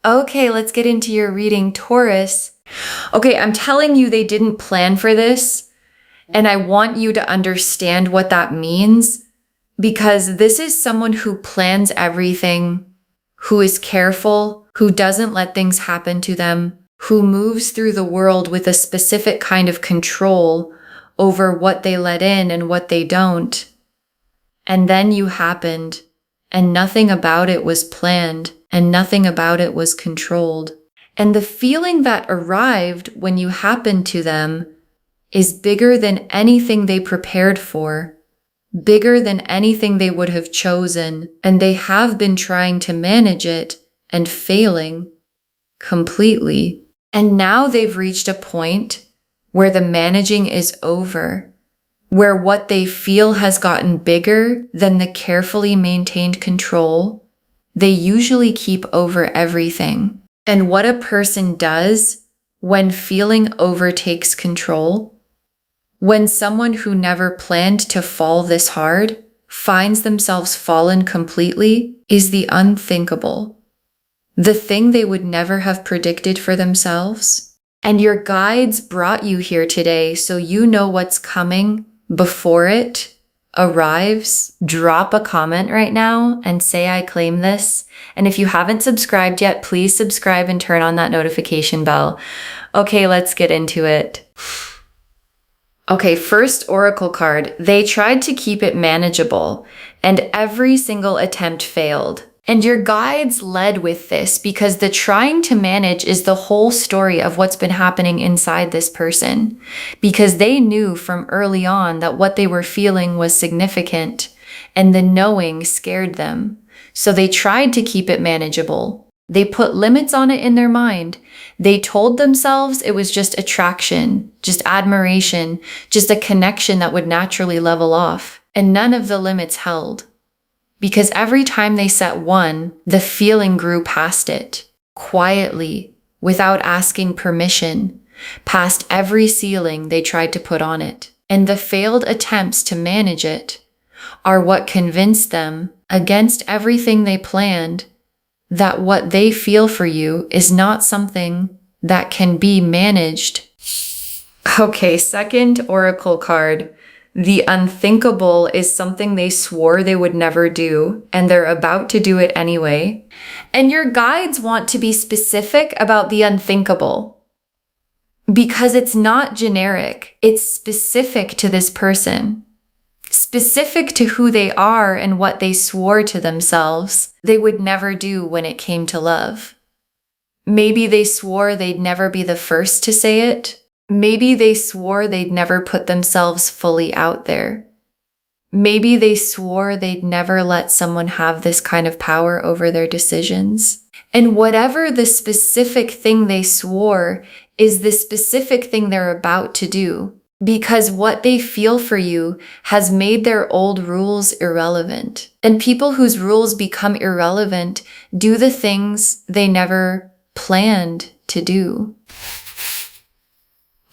Okay, let's get into your reading, Taurus. Okay, I'm telling you they didn't plan for this, and I want you to understand what that means, because this is someone who plans everything, who is careful, who doesn't let things happen to them, who moves through the world with a specific kind of control over what they let in and what they don't. And then you happened, and nothing about it was planned, and nothing about it was controlled. And the feeling that arrived when you happened to them is bigger than anything they prepared for, bigger than anything they would have chosen, and they have been trying to manage it and failing completely. And now they've reached a point where the managing is over, where what they feel has gotten bigger than the carefully maintained control they usually keep over everything. And what a person does when feeling overtakes control, when someone who never planned to fall this hard finds themselves fallen completely, is the unthinkable. The thing they would never have predicted for themselves. And your guides brought you here today so you know what's coming before it arrives. Drop a comment right now and say I claim this. And if you haven't subscribed yet, please subscribe and turn on that notification bell. Okay, let's get into it. Okay, first oracle card. They tried to keep it manageable, and every single attempt failed. And your guides led with this because the trying to manage is the whole story of what's been happening inside this person. Because they knew from early on that what they were feeling was significant, and the knowing scared them. So they tried to keep it manageable. They put limits on it in their mind. They told themselves it was just attraction, just admiration, just a connection that would naturally level off. And none of the limits held. Because every time they set one, the feeling grew past it, quietly, without asking permission, past every ceiling they tried to put on it. And the failed attempts to manage it are what convinced them, against everything they planned, that what they feel for you is not something that can be managed. Okay, second oracle card. The unthinkable is something they swore they would never do, and they're about to do it anyway. And your guides want to be specific about the unthinkable because it's not generic. It's specific to this person, specific to who they are and what they swore to themselves they would never do when it came to love. Maybe they swore they'd never be the first to say it. Maybe they swore they'd never put themselves fully out there. Maybe they swore they'd never let someone have this kind of power over their decisions. And whatever the specific thing they swore is the specific thing they're about to do, because what they feel for you has made their old rules irrelevant. And people whose rules become irrelevant do the things they never planned to do.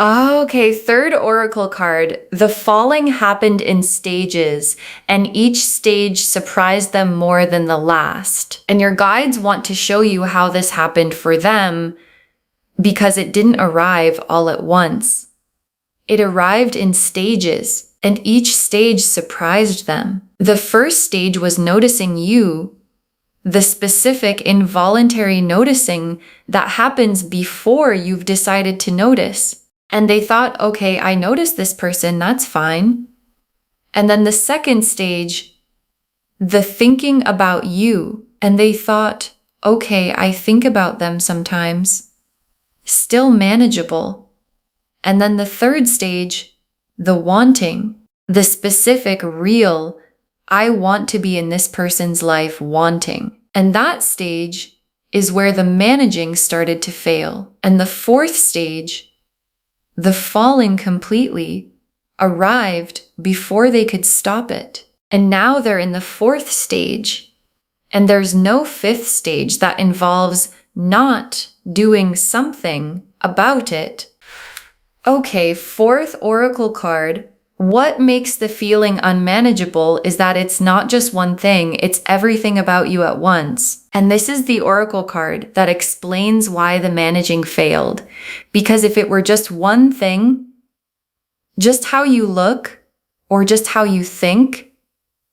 Okay, third oracle card. The falling happened in stages, and each stage surprised them more than the last. And your guides want to show you how this happened for them because it didn't arrive all at once. It arrived in stages, and each stage surprised them. The first stage was noticing you, the specific involuntary noticing that happens before you've decided to notice. And they thought, okay, I noticed this person, that's fine. And then the second stage, the thinking about you. And they thought, okay, I think about them sometimes. Still manageable. And then the third stage, the wanting, the specific, real, I want to be in this person's life wanting. And that stage is where the managing started to fail. And the fourth stage, the falling completely, arrived before they could stop it. And now they're in the fourth stage. And there's no fifth stage that involves not doing something about it. Okay, fourth oracle card. What makes the feeling unmanageable is that it's not just one thing, it's everything about you at once. And this is the oracle card that explains why the managing failed. Because if it were just one thing, just how you look, or just how you think,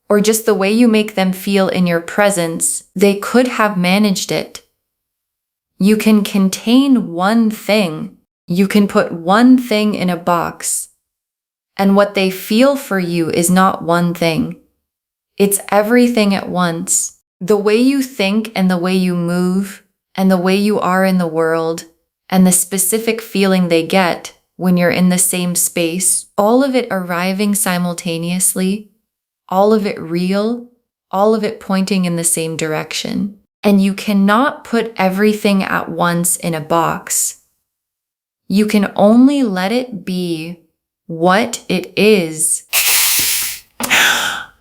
or just the way you make them feel in your presence, they could have managed it. You can contain one thing. You can put one thing in a box. And what they feel for you is not one thing. It's everything at once. The way you think and the way you move and the way you are in the world and the specific feeling they get when you're in the same space, all of it arriving simultaneously, all of it real, all of it pointing in the same direction. And you cannot put everything at once in a box. You can only let it be what it is.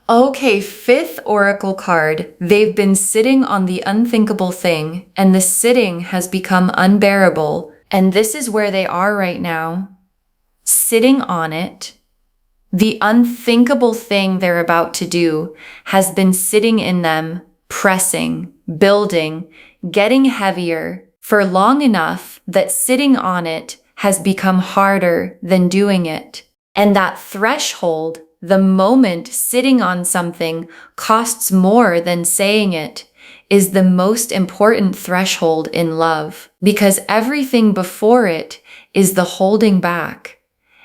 Okay, fifth oracle card. They've been sitting on the unthinkable thing, and the sitting has become unbearable. And this is where they are right now. Sitting on it. The unthinkable thing they're about to do has been sitting in them, pressing, building, getting heavier for long enough that sitting on it has become harder than doing it. And that threshold, the moment sitting on something costs more than saying it, is the most important threshold in love. Because everything before it is the holding back.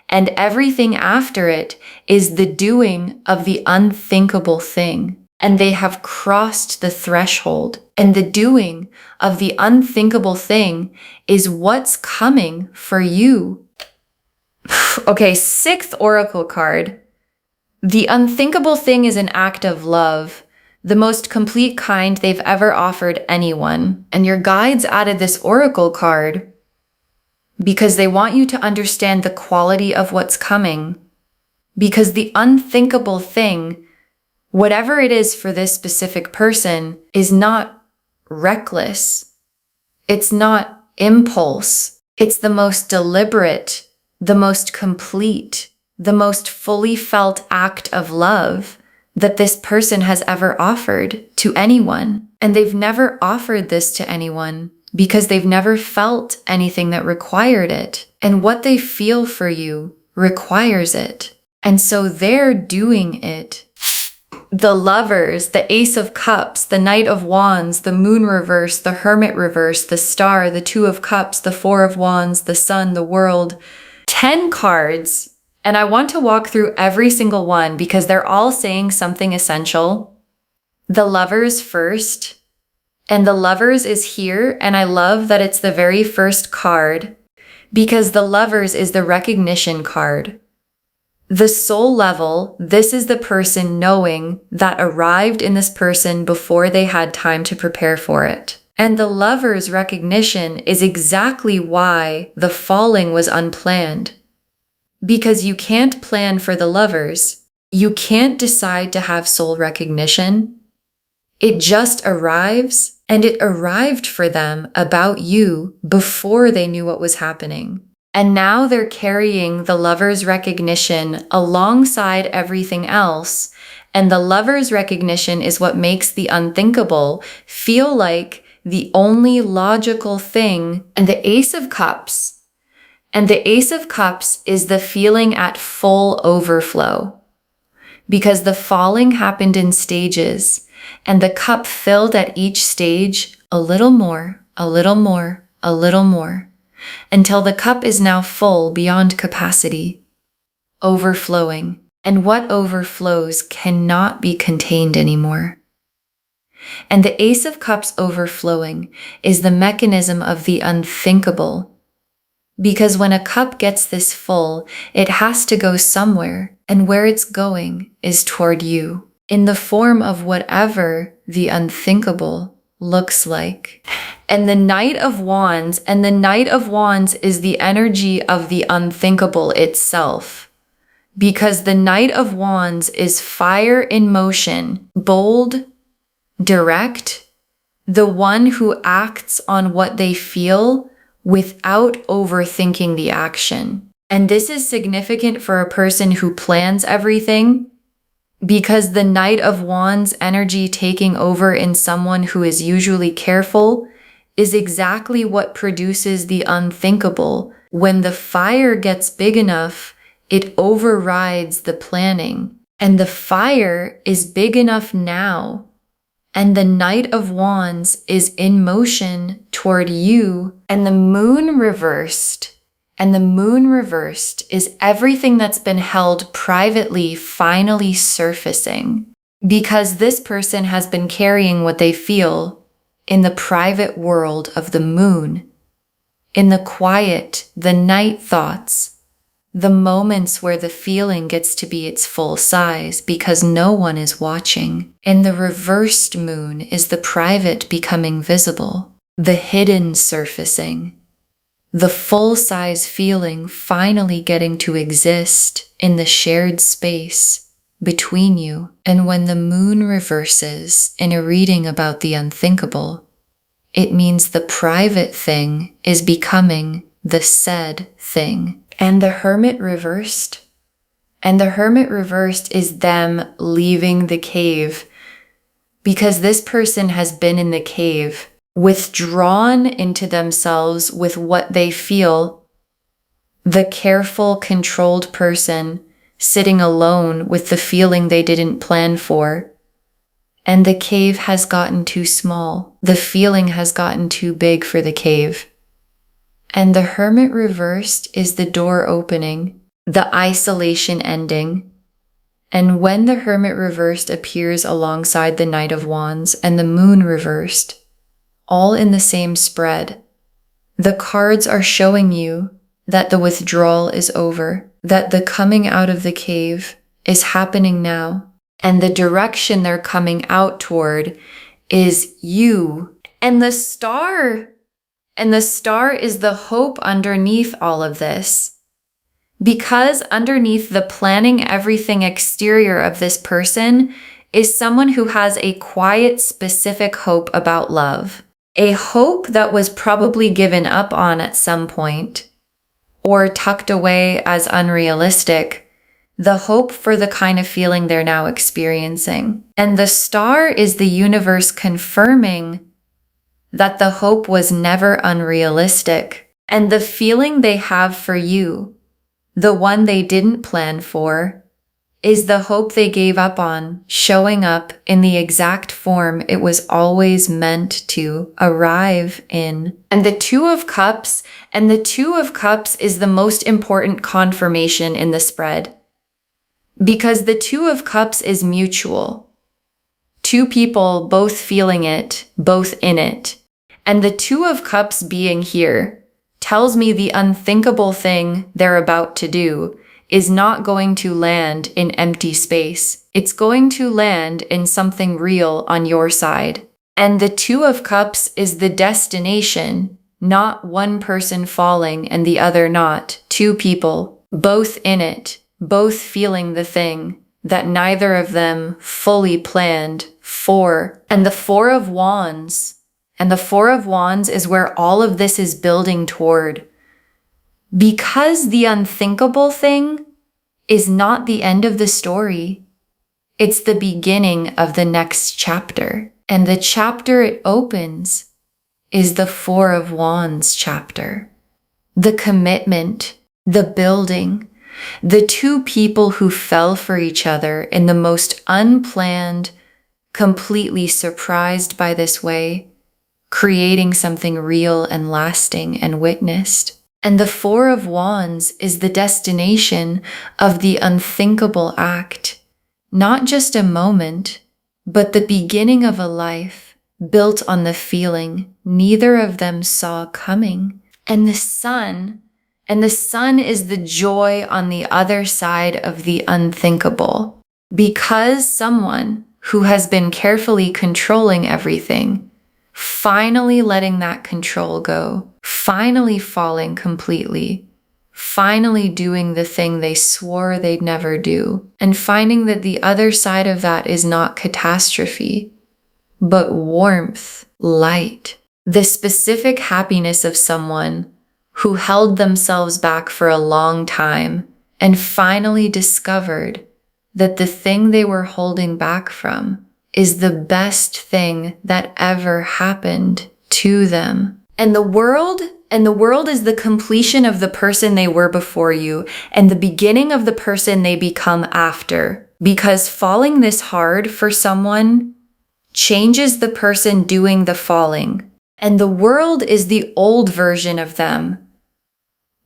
And everything after it is the doing of the unthinkable thing. And they have crossed the threshold. And the doing of the unthinkable thing is what's coming for you. Okay, sixth oracle card. The unthinkable thing is an act of love, the most complete kind they've ever offered anyone. And your guides added this oracle card because they want you to understand the quality of what's coming. Because the unthinkable thing, whatever it is for this specific person, is not reckless. It's not impulse. It's the most deliberate, the most complete, the most fully felt act of love that this person has ever offered to anyone. And they've never offered this to anyone because they've never felt anything that required it. And what they feel for you requires it. And so they're doing it. The Lovers, the Ace of Cups, the Knight of Wands, the Moon reverse, the Hermit reverse, the Star, the Two of Cups, the Four of Wands, the Sun, the World. 10 cards. And I want to walk through every single one because they're all saying something essential. The Lovers first. And the Lovers is here. And I love that it's the very first card because the Lovers is the recognition card. The soul level, this is the person knowing that arrived in this person before they had time to prepare for it. And the Lover's recognition is exactly why the falling was unplanned. Because you can't plan for the Lovers. You can't decide to have soul recognition. It just arrives, and it arrived for them about you before they knew what was happening. And now they're carrying the Lover's recognition alongside everything else. And the Lover's recognition is what makes the unthinkable feel like the only logical thing. And the Ace of Cups. And the Ace of Cups is the feeling at full overflow. Because the falling happened in stages. And the cup filled at each stage a little more, a little more, a little more. Until the cup is now full beyond capacity, overflowing, and what overflows cannot be contained anymore. And the Ace of Cups overflowing is the mechanism of the unthinkable, because when a cup gets this full, it has to go somewhere, and where it's going is toward you, in the form of whatever the unthinkable looks like. And the Knight of Wands, and the Knight of Wands is the energy of the unthinkable itself. Because the Knight of Wands is fire in motion, bold, direct, the one who acts on what they feel without overthinking the action. And this is significant for a person who plans everything, because the Knight of Wands energy taking over in someone who is usually careful is exactly what produces the unthinkable. When the fire gets big enough, it overrides the planning. And the fire is big enough now. And the Knight of Wands is in motion toward you, and the moon reversed. And the moon reversed is everything that's been held privately finally surfacing. Because this person has been carrying what they feel in the private world of the moon, in the quiet, the night thoughts, the moments where the feeling gets to be its full size because no one is watching. And the reversed moon is the private becoming visible, the hidden surfacing, the full-size feeling finally getting to exist in the shared space between you. And when the moon reverses in a reading about the unthinkable, it means the private thing is becoming the said thing. And the Hermit reversed. And the Hermit reversed is them leaving the cave, because this person has been in the cave, withdrawn into themselves with what they feel. The careful, controlled person sitting alone with the feeling they didn't plan for. And the cave has gotten too small. The feeling has gotten too big for the cave. And the Hermit reversed is the door opening, the isolation ending. And when the Hermit reversed appears alongside the Knight of Wands and the moon reversed, all in the same spread, the cards are showing you that the withdrawal is over, that the coming out of the cave is happening now. And the direction they're coming out toward is you. And the star is the hope underneath all of this. Because underneath the planning everything exterior of this person is someone who has a quiet, specific hope about love. A hope that was probably given up on at some point, or tucked away as unrealistic. The hope for the kind of feeling they're now experiencing. And the star is the universe confirming that the hope was never unrealistic. And the feeling they have for you, the one they didn't plan for, is the hope they gave up on showing up in the exact form it was always meant to arrive in. And the Two of Cups is the most important confirmation in the spread. Because the Two of Cups is mutual. Two people both feeling it, both in it. And the Two of Cups being here tells me the unthinkable thing they're about to do is not going to land in empty space. It's going to land in something real on your side. And the Two of Cups is the destination, not one person falling and the other not. Two people, both in it, both feeling the thing that neither of them fully planned for. And the Four of Wands is where all of this is building toward. Because the unthinkable thing is not the end of the story. It's the beginning of the next chapter. And the chapter it opens is the Four of Wands chapter. The commitment, the building, the two people who fell for each other in the most unplanned, completely surprised by this way, creating something real and lasting and witnessed. And the Four of Wands is the destination of the unthinkable act, not just a moment, but the beginning of a life built on the feeling neither of them saw coming. And the sun is the joy on the other side of the unthinkable. Because someone who has been carefully controlling everything, finally letting that control go, finally falling completely, finally doing the thing they swore they'd never do, and finding that the other side of that is not catastrophe, but warmth, light, the specific happiness of someone who held themselves back for a long time and finally discovered that the thing they were holding back from is the best thing that ever happened to them. And the world is the completion of the person they were before you and the beginning of the person they become after. Because falling this hard for someone changes the person doing the falling. And the world is the old version of them.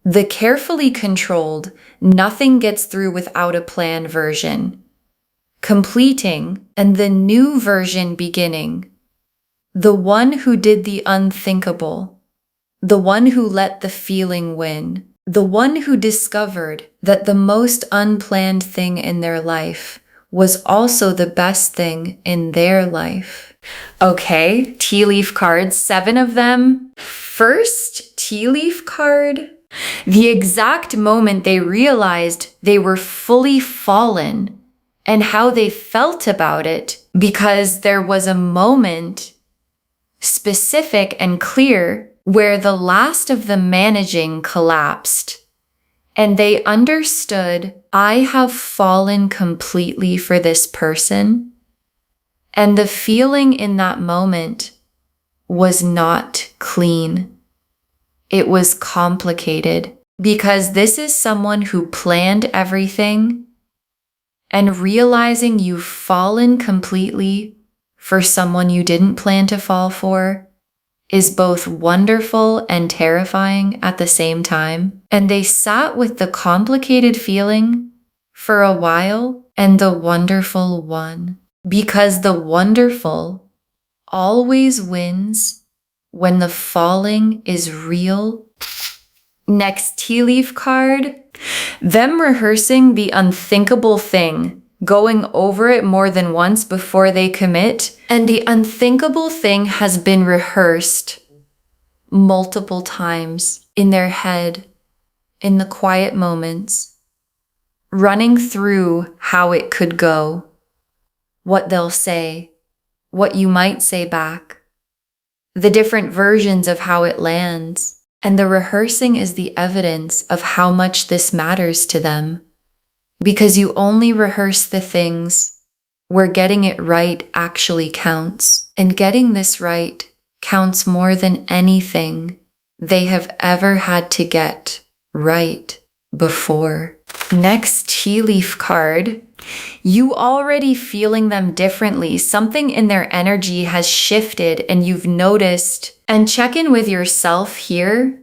The carefully controlled, nothing gets through without a plan version. Completing, and the new version beginning. The one who did the unthinkable. The one who let the feeling win. The one who discovered that the most unplanned thing in their life was also the best thing in their life. Okay, tea leaf cards, 7 of them. First tea leaf card. The exact moment they realized they were fully fallen and how they felt about it, because there was a moment, specific and clear, where the last of the managing collapsed. And they understood, I have fallen completely for this person. And the feeling in that moment was not clean. It was complicated, because this is someone who planned everything, and realizing you've fallen completely for someone you didn't plan to fall for is both wonderful and terrifying at the same time. And they sat with the complicated feeling for a while and the wonderful won, because the wonderful always wins when the falling is real. Next tea leaf card. Them rehearsing the unthinkable thing, going over it more than once before they commit. And the unthinkable thing has been rehearsed multiple times in their head, in the quiet moments, running through how it could go, what they'll say, what you might say back, the different versions of how it lands. And the rehearsing is the evidence of how much this matters to them, because you only rehearse the things where getting it right actually counts. And getting this right counts more than anything they have ever had to get right before. Next tea leaf card. You already feeling them differently. Something in their energy has shifted and you've noticed. And check in with yourself here,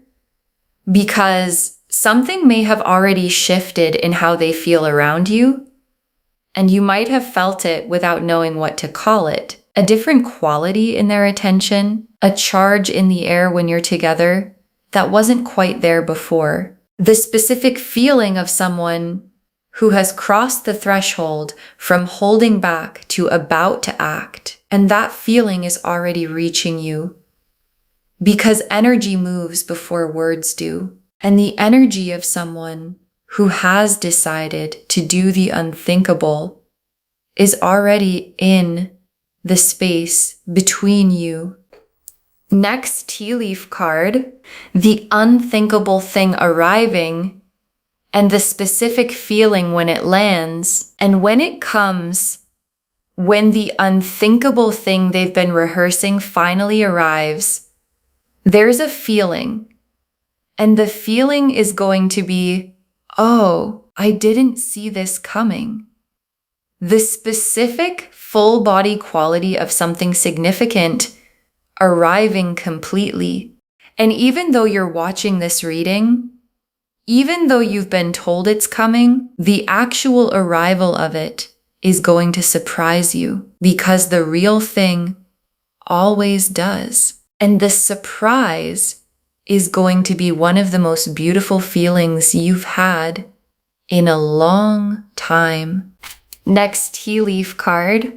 because something may have already shifted in how they feel around you, and you might have felt it without knowing what to call it. A different quality in their attention, a charge in the air when you're together that wasn't quite there before. The specific feeling of someone who has crossed the threshold from holding back to about to act, and that feeling is already reaching you. Because energy moves before words do. And the energy of someone who has decided to do the unthinkable is already in the space between you. Next tea leaf card, the unthinkable thing arriving and the specific feeling when it lands. And when it comes, when the unthinkable thing they've been rehearsing finally arrives, there's a feeling, and the feeling is going to be, oh, I didn't see this coming. The specific full body quality of something significant arriving completely. And even though you're watching this reading, even though you've been told it's coming, the actual arrival of it is going to surprise you, because the real thing always does. And the surprise is going to be one of the most beautiful feelings you've had in a long time. Next tea leaf card,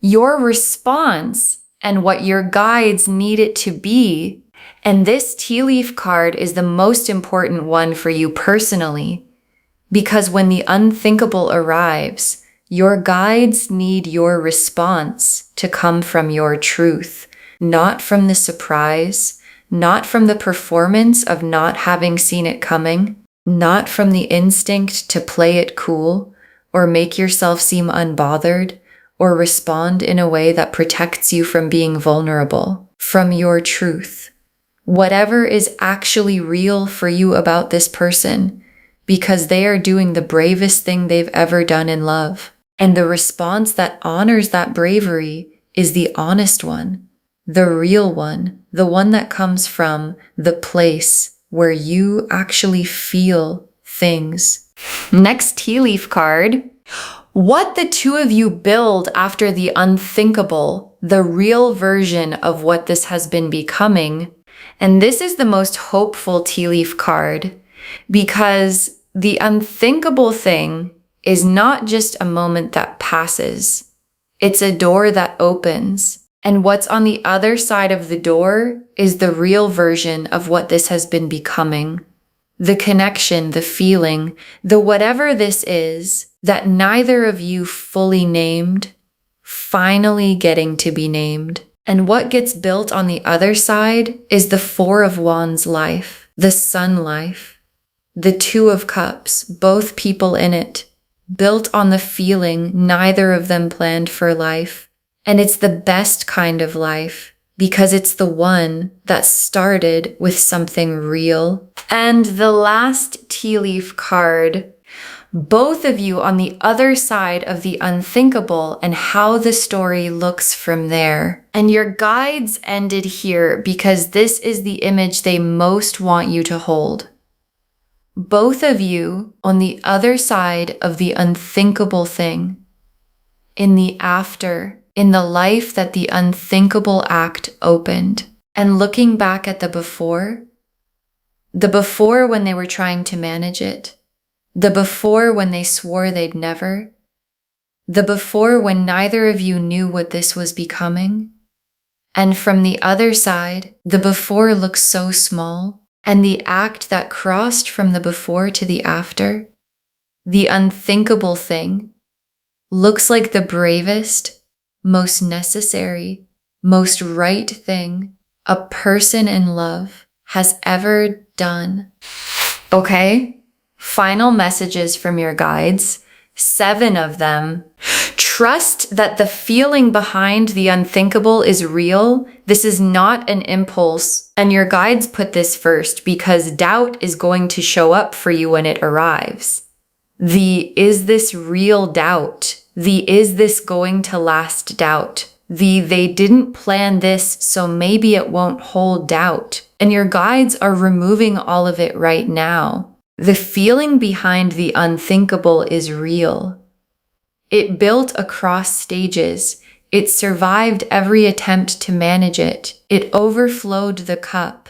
your response and what your guides need it to be. And this tea leaf card is the most important one for you personally, because when the unthinkable arrives, your guides need your response to come from your truth. Not from the surprise, not from the performance of not having seen it coming, not from the instinct to play it cool or make yourself seem unbothered or respond in a way that protects you from being vulnerable, from your truth. Whatever is actually real for you about this person, because they are doing the bravest thing they've ever done in love. And the response that honors that bravery is the honest one, the real one, the one that comes from the place where you actually feel things. Next tea leaf card. What the two of you build after the unthinkable, the real version of what this has been becoming. And this is the most hopeful tea leaf card, because the unthinkable thing is not just a moment that passes. It's a door that opens. And what's on the other side of the door is the real version of what this has been becoming. The connection, the feeling, the whatever this is that neither of you fully named, finally getting to be named. And what gets built on the other side is the Four of Wands life, the Sun life, the Two of Cups, both people in it, built on the feeling neither of them planned for life. And it's the best kind of life because it's the one that started with something real. And the last tea leaf card, both of you on the other side of the unthinkable and how the story looks from there. And your guides ended here because this is the image they most want you to hold. Both of you on the other side of the unthinkable thing, in the after, in the life that the unthinkable act opened. And looking back at the before when they were trying to manage it, the before when they swore they'd never, the before when neither of you knew what this was becoming. And from the other side, the before looks so small, and the act that crossed from the before to the after, the unthinkable thing, looks like the bravest, most necessary, most right thing a person in love has ever done. Okay? Final messages from your guides, 7 of them. Trust that the feeling behind the unthinkable is real. This is not an impulse. And your guides put this first because doubt is going to show up for you when it arrives. The is this real doubt? The is this going to last doubt? The they didn't plan this, so maybe it won't hold doubt. And your guides are removing all of it right now. The feeling behind the unthinkable is real. It built across stages. It survived every attempt to manage it. It overflowed the cup.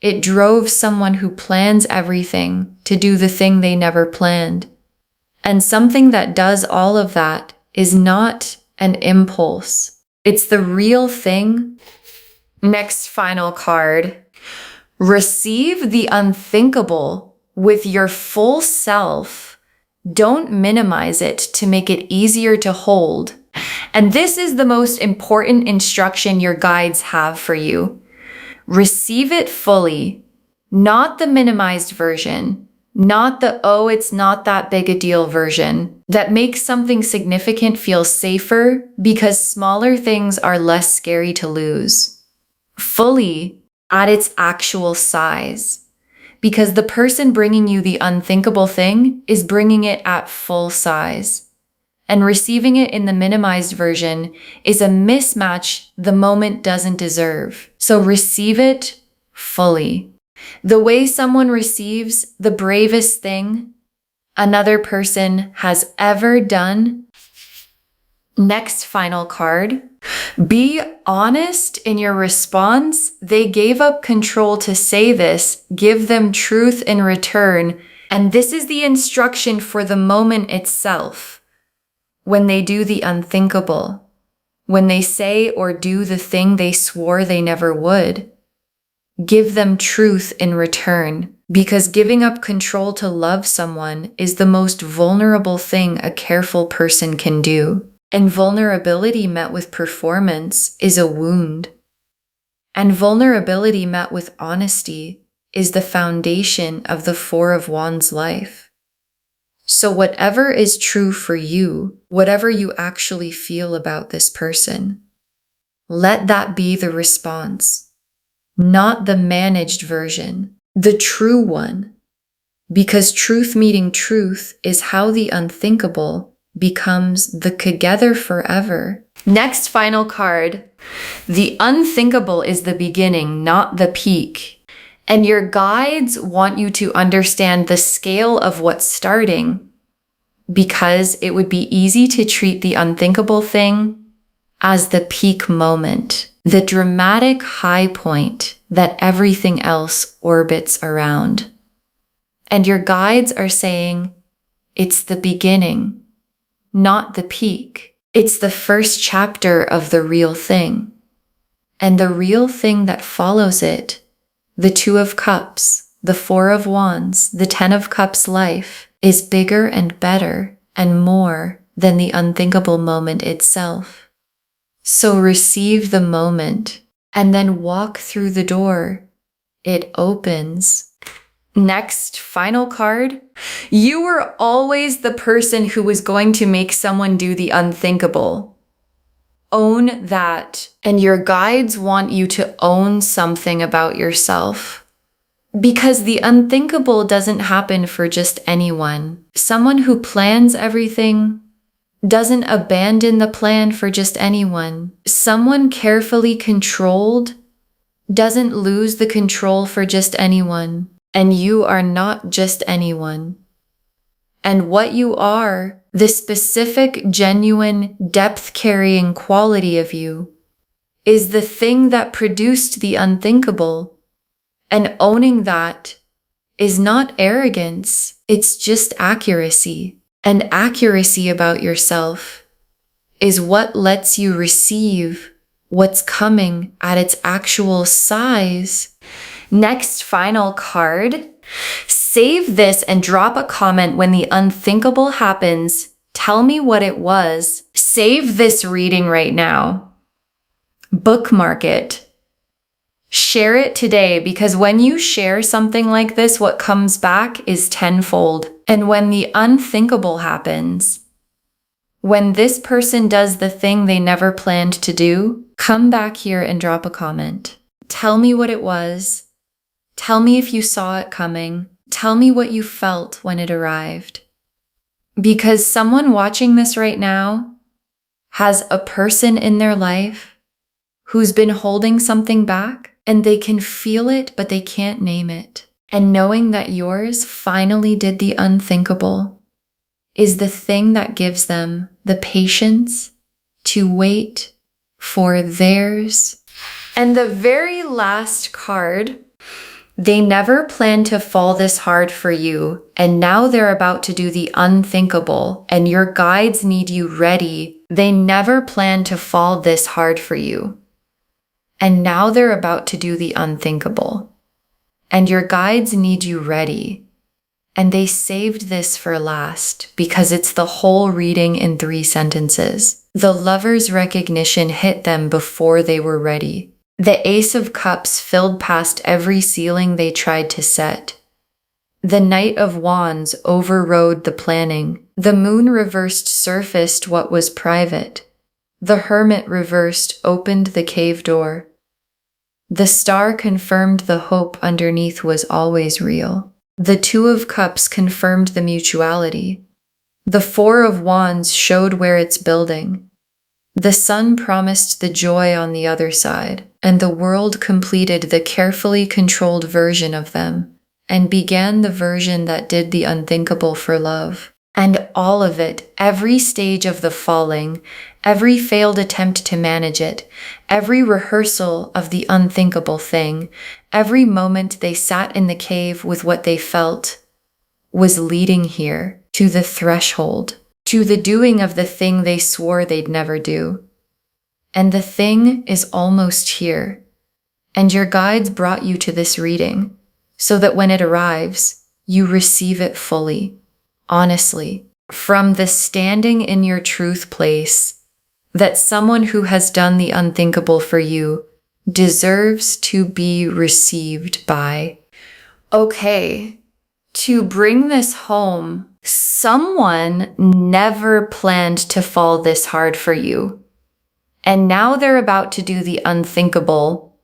It drove someone who plans everything to do the thing they never planned. And something that does all of that is not an impulse. It's the real thing. Next final card. Receive the unthinkable with your full self. Don't minimize it to make it easier to hold. And this is the most important instruction your guides have for you. Receive it fully, not the minimized version, not the, oh, it's not that big a deal version that makes something significant feel safer because smaller things are less scary to lose. Fully at its actual size. Because the person bringing you the unthinkable thing is bringing it at full size. And receiving it in the minimized version is a mismatch the moment doesn't deserve. So receive it fully. The way someone receives the bravest thing another person has ever done. Next final card. Be honest in your response. They gave up control to say this. Give them truth in return. And this is the instruction for the moment itself. When they do the unthinkable. When they say or do the thing they swore they never would. Give them truth in return. Because giving up control to love someone is the most vulnerable thing a careful person can do. And vulnerability met with performance is a wound. And vulnerability met with honesty is the foundation of the Four of Wands life. So whatever is true for you, whatever you actually feel about this person, let that be the response, not the managed version, the true one. Because truth meeting truth is how the unthinkable becomes the together forever. Next final card. The unthinkable is the beginning, not the peak. And your guides want you to understand the scale of what's starting, because it would be easy to treat the unthinkable thing as the peak moment, the dramatic high point that everything else orbits around. And your guides are saying, it's the beginning, not the peak. It's the first chapter of the real thing. And the real thing that follows it, the Two of Cups, the Four of Wands, the Ten of Cups life, is bigger and better and more than the unthinkable moment itself. So receive the moment and then walk through the door. It opens. Next, final card. You were always the person who was going to make someone do the unthinkable. Own that. And your guides want you to own something about yourself. Because the unthinkable doesn't happen for just anyone. Someone who plans everything doesn't abandon the plan for just anyone. Someone carefully controlled doesn't lose the control for just anyone. And you are not just anyone. And what you are, the specific, genuine, depth-carrying quality of you, is the thing that produced the unthinkable. And owning that is not arrogance, it's just accuracy. And accuracy about yourself is what lets you receive what's coming at its actual size. Next, final card. Save this and drop a comment when the unthinkable happens. Tell me what it was. Save this reading right now. Bookmark it. Share it today, because when you share something like this, what comes back is tenfold. And when the unthinkable happens, when this person does the thing they never planned to do, come back here and drop a comment. Tell me what it was. Tell me if you saw it coming. Tell me what you felt when it arrived. Because someone watching this right now has a person in their life who's been holding something back, and they can feel it, but they can't name it. And knowing that yours finally did the unthinkable is the thing that gives them the patience to wait for theirs. And the very last card, they never planned to fall this hard for you, and now they're about to do the unthinkable, and your guides need you ready. They never planned to fall this hard for you, and now they're about to do the unthinkable, and your guides need you ready. And they saved this for last because it's the whole reading in 3 sentences. The lover's recognition hit them before they were ready. The Ace of Cups filled past every ceiling they tried to set. The Knight of Wands overrode the planning. The Moon reversed surfaced what was private. The Hermit reversed opened the cave door. The Star confirmed the hope underneath was always real. The Two of Cups confirmed the mutuality. The Four of Wands showed where it's building. The Sun promised the joy on the other side, and the world completed the carefully controlled version of them and began the version that did the unthinkable for love. And all of it, every stage of the falling, every failed attempt to manage it, every rehearsal of the unthinkable thing, every moment they sat in the cave with what they felt, was leading here to the threshold, to the doing of the thing they swore they'd never do. And the thing is almost here. And your guides brought you to this reading so that when it arrives, you receive it fully, honestly, from the standing in your truth place, that someone who has done the unthinkable for you deserves to be received by. Okay, to bring this home, someone never planned to fall this hard for you. And now they're about to do the unthinkable.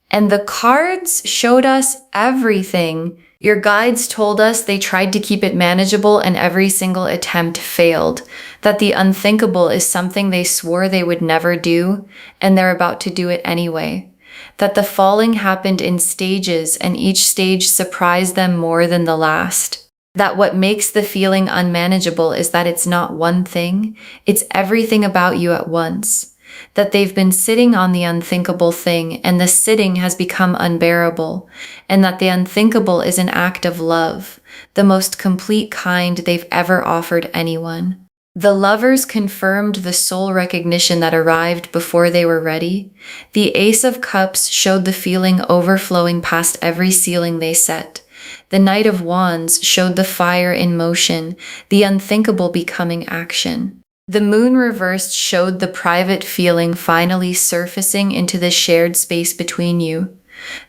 And the cards showed us everything. Your guides told us they tried to keep it manageable and every single attempt failed. That the unthinkable is something they swore they would never do, and they're about to do it anyway. That the falling happened in stages and each stage surprised them more than the last. That what makes the feeling unmanageable is that it's not one thing, it's everything about you at once. That they've been sitting on the unthinkable thing and the sitting has become unbearable, and that the unthinkable is an act of love, the most complete kind they've ever offered anyone. The lovers confirmed the soul recognition that arrived before they were ready. The Ace of Cups showed the feeling overflowing past every ceiling they set. The Knight of Wands showed the fire in motion, the unthinkable becoming action. The Moon reversed showed the private feeling finally surfacing into the shared space between you.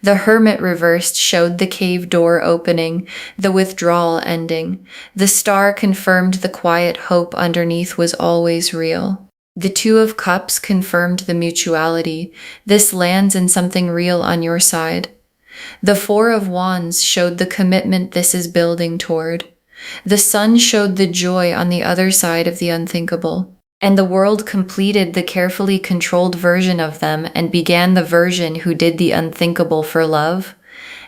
The Hermit reversed showed the cave door opening, the withdrawal ending. The Star confirmed the quiet hope underneath was always real. The Two of Cups confirmed the mutuality. This lands in something real on your side. The Four of Wands showed the commitment this is building toward. The Sun showed the joy on the other side of the unthinkable. And the world completed the carefully controlled version of them and began the version who did the unthinkable for love.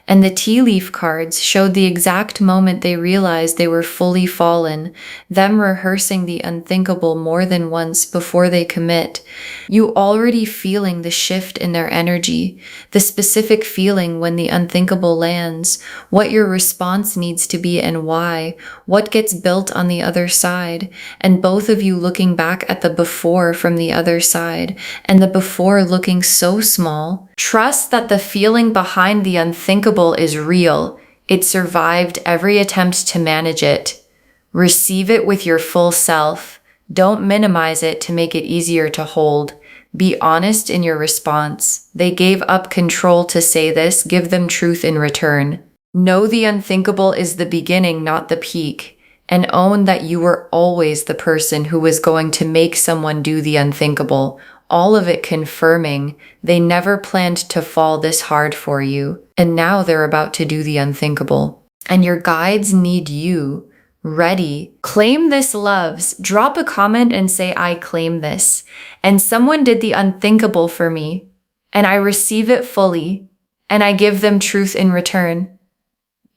And the tea leaf cards showed the exact moment they realized they were fully fallen, them rehearsing the unthinkable more than once before they commit. You already feeling the shift in their energy, the specific feeling when the unthinkable lands, what your response needs to be and why, what gets built on the other side, and both of you looking back at the before from the other side, and the before looking so small. Trust that the feeling behind the unthinkable is real. It survived every attempt to manage it. Receive it with your full self. Don't minimize it to make it easier to hold. Be honest in your response. They gave up control to say this. Give them truth in return. Know the unthinkable is the beginning, not the peak. And own that you were always the person who was going to make someone do the unthinkable. All of it confirming they never planned to fall this hard for you, and now they're about to do the unthinkable. And your guides need you ready. Claim this, loves. Drop a comment and say, I claim this. And someone did the unthinkable for me, and I receive it fully, and I give them truth in return.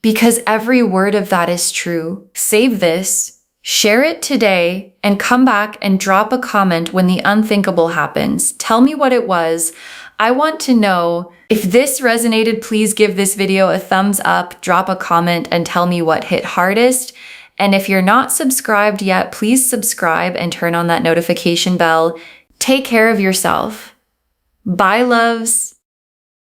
Because every word of that is true. Save this. Share it today and come back and drop a comment when the unthinkable happens. Tell me what it was. I want to know. If this resonated, please give this video a thumbs up, drop a comment, and tell me what hit hardest. And if you're not subscribed yet, please subscribe and turn on that notification bell. Take care of yourself. Bye, loves.